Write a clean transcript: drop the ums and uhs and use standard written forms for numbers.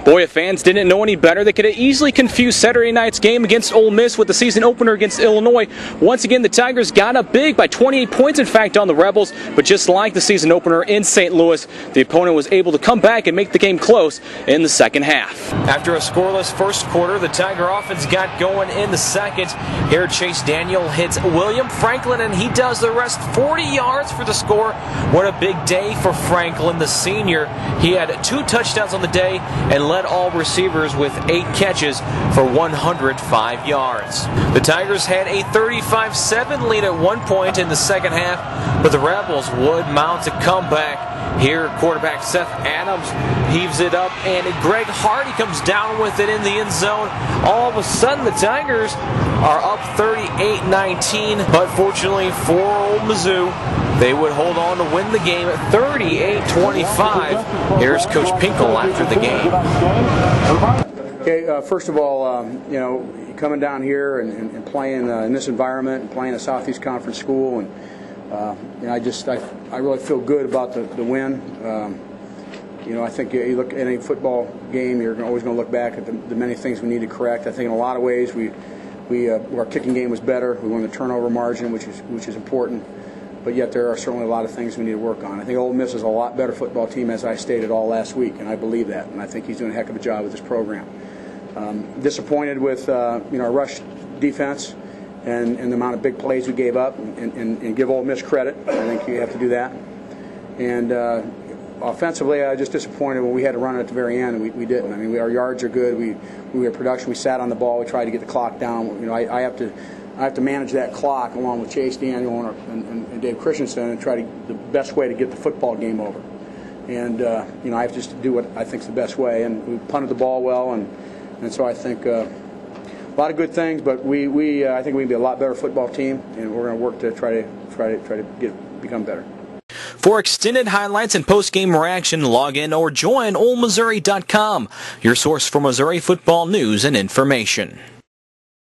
Boy, if fans didn't know any better, they could have easily confused Saturday night's game against Ole Miss with the season opener against Illinois. Once again, the Tigers got up big by 28 points, in fact, on the Rebels, but just like the season opener in St. Louis, the opponent was able to come back and make the game close in the second half. After a scoreless first quarter, the Tiger offense got going in the second. Here, Chase Daniel hits William Franklin, and he does the rest, 40 yards for the score. What a big day for Franklin, the senior. He had 2 touchdowns on the day and led all receivers with 8 catches for 105 yards. The Tigers had a 35-7 lead at one point in the second half, but the Rebels would mount a comeback. Here, quarterback Seth Adams heaves it up, and Greg Hardy comes down with it in the end zone. All of a sudden, the Tigers are up 38-19, but fortunately for Ole Mizzou, they would hold on to win the game at 38-25. Here's Coach Pinkel after the game. Okay, first of all, coming down here and playing in this environment, and playing a Southeast Conference school, and I really feel good about the win. I think you look at any football game, you're always going to look back at the many things we need to correct. I think in a lot of ways our kicking game was better. We won the turnover margin, which is important. But yet there are certainly a lot of things we need to work on. I think Ole Miss is a lot better football team, as I stated all last week, and I believe that. And I think he's doing a heck of a job with this program. Disappointed with our rush defense and the amount of big plays we gave up, and give Ole Miss credit. I think you have to do that. And offensively, I was just disappointed when we had to run it at the very end, and we didn't. I mean, our yards are good. We had production. We sat on the ball. We tried to get the clock down. I have to manage that clock along with Chase Daniel and Dave Christensen and try to the best way to get the football game over. And I have to just do what I think is the best way. And we punted the ball well, and so I think a lot of good things. But I think we can be a lot better football team, and we're going to work to try to become better. For extended highlights and post-game reaction, log in or join OleMissouri.com, your source for Missouri football news and information.